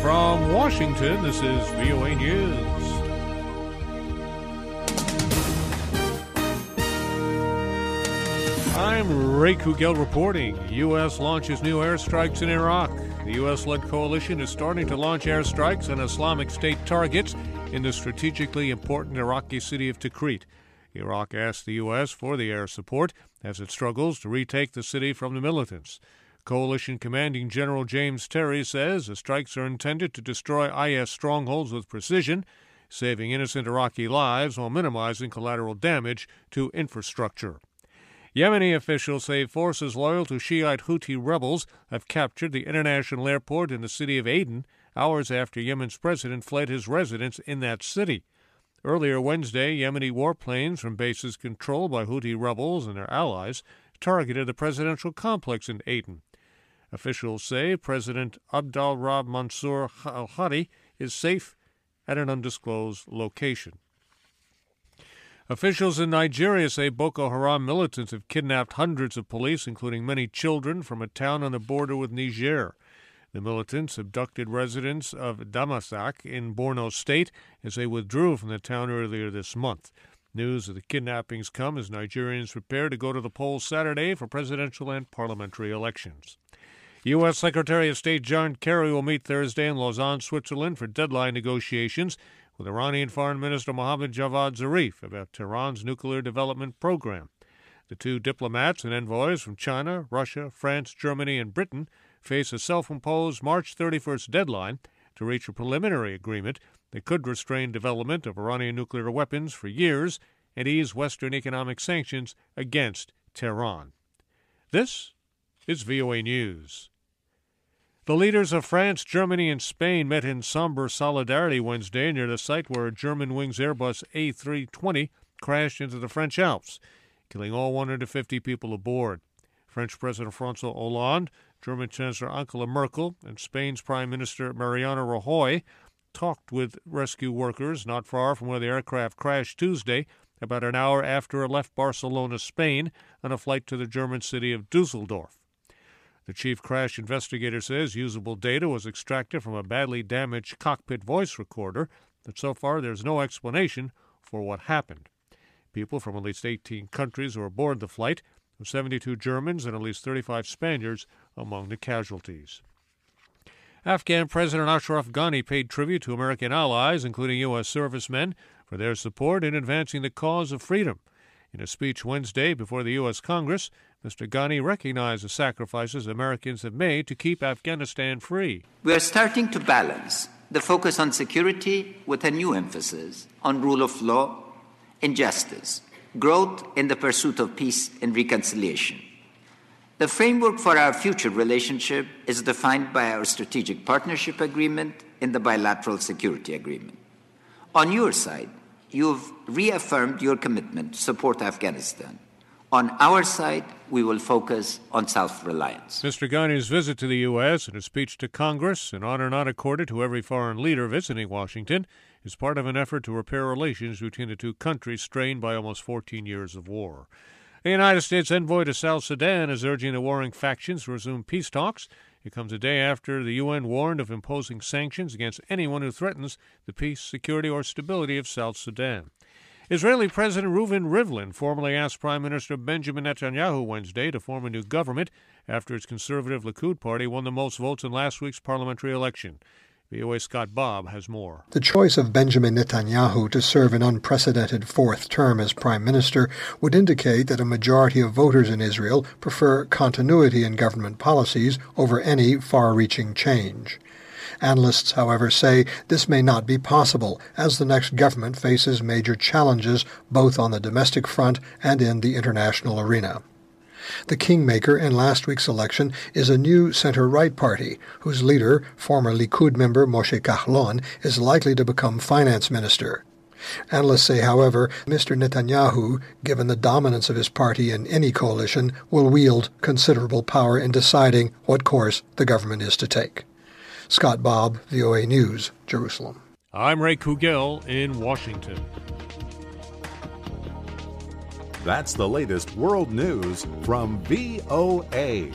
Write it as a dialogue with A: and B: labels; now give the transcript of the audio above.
A: From Washington, this is VOA News. I'm Ray Kouguell reporting. U.S. launches new airstrikes in Iraq. The U.S.-led coalition is starting to launch airstrikes on Islamic State targets in the strategically important Iraqi city of Tikrit. Iraq asked the U.S. for the air support as it struggles to retake the city from the militants. Coalition Commanding General James Terry says the strikes are intended to destroy IS strongholds with precision, saving innocent Iraqi lives while minimizing collateral damage to infrastructure. Yemeni officials say forces loyal to Shiite Houthi rebels have captured the international airport in the city of Aden hours after Yemen's president fled his residence in that city. Earlier Wednesday, Yemeni warplanes from bases controlled by Houthi rebels and their allies targeted the presidential complex in Aden. Officials say President Abdel Mansour al-Hadi is safe at an undisclosed location. Officials in Nigeria say Boko Haram militants have kidnapped hundreds of police, including many children, from a town on the border with Niger. The militants abducted residents of Damasak in Borno State as they withdrew from the town earlier this month. News of the kidnappings come as Nigerians prepare to go to the polls Saturday for presidential and parliamentary elections. U.S. Secretary of State John Kerry will meet Thursday in Lausanne, Switzerland for deadline negotiations with Iranian Foreign Minister Mohammad Javad Zarif about Tehran's nuclear development program. The two diplomats and envoys from China, Russia, France, Germany, and Britain face a self-imposed March 31st deadline to reach a preliminary agreement that could restrain development of Iranian nuclear weapons for years and ease Western economic sanctions against Tehran. This is VOA News. The leaders of France, Germany, and Spain met in somber solidarity Wednesday near the site where a Germanwings Airbus A320 crashed into the French Alps, killing all 150 people aboard. French President François Hollande, German Chancellor Angela Merkel, and Spain's Prime Minister Mariano Rajoy talked with rescue workers not far from where the aircraft crashed Tuesday, about an hour after it left Barcelona, Spain, on a flight to the German city of Dusseldorf. The chief crash investigator says usable data was extracted from a badly damaged cockpit voice recorder, but so far there's no explanation for what happened. People from at least 18 countries were aboard the flight, with 72 Germans and at least 35 Spaniards among the casualties. Afghan President Ashraf Ghani paid tribute to American allies, including U.S. servicemen, for their support in advancing the cause of freedom. In a speech Wednesday before the U.S. Congress, Mr. Ghani recognized the sacrifices Americans have made to keep Afghanistan free.
B: We are starting to balance the focus on security with a new emphasis on rule of law and justice, growth in the pursuit of peace and reconciliation. The framework for our future relationship is defined by our strategic partnership agreement and the bilateral security agreement. On your side, you've reaffirmed your commitment to support Afghanistan. On our side, we will focus on self-reliance.
A: Mr. Ghani's visit to the U.S. and his speech to Congress, an honor not accorded to every foreign leader visiting Washington, is part of an effort to repair relations between the two countries strained by almost 14 years of war. The United States envoy to South Sudan is urging the warring factions to resume peace talks. It comes a day after the UN warned of imposing sanctions against anyone who threatens the peace, security, or stability of South Sudan. Israeli President Reuven Rivlin formally asked Prime Minister Benjamin Netanyahu Wednesday to form a new government after its conservative Likud party won the most votes in last week's parliamentary election. VOA Scott Bob has more.
C: The choice of Benjamin Netanyahu to serve an unprecedented fourth term as prime minister would indicate that a majority of voters in Israel prefer continuity in government policies over any far-reaching change. Analysts, however, say this may not be possible, as the next government faces major challenges both on the domestic front and in the international arena. The kingmaker in last week's election is a new center-right party, whose leader, former Likud member Moshe Kahlon, is likely to become finance minister. Analysts say, however, Mr. Netanyahu, given the dominance of his party in any coalition, will wield considerable power in deciding what course the government is to take. Scott Bob, VOA News, Jerusalem.
A: I'm Ray Kouguell in Washington.
D: That's the latest world news from VOA.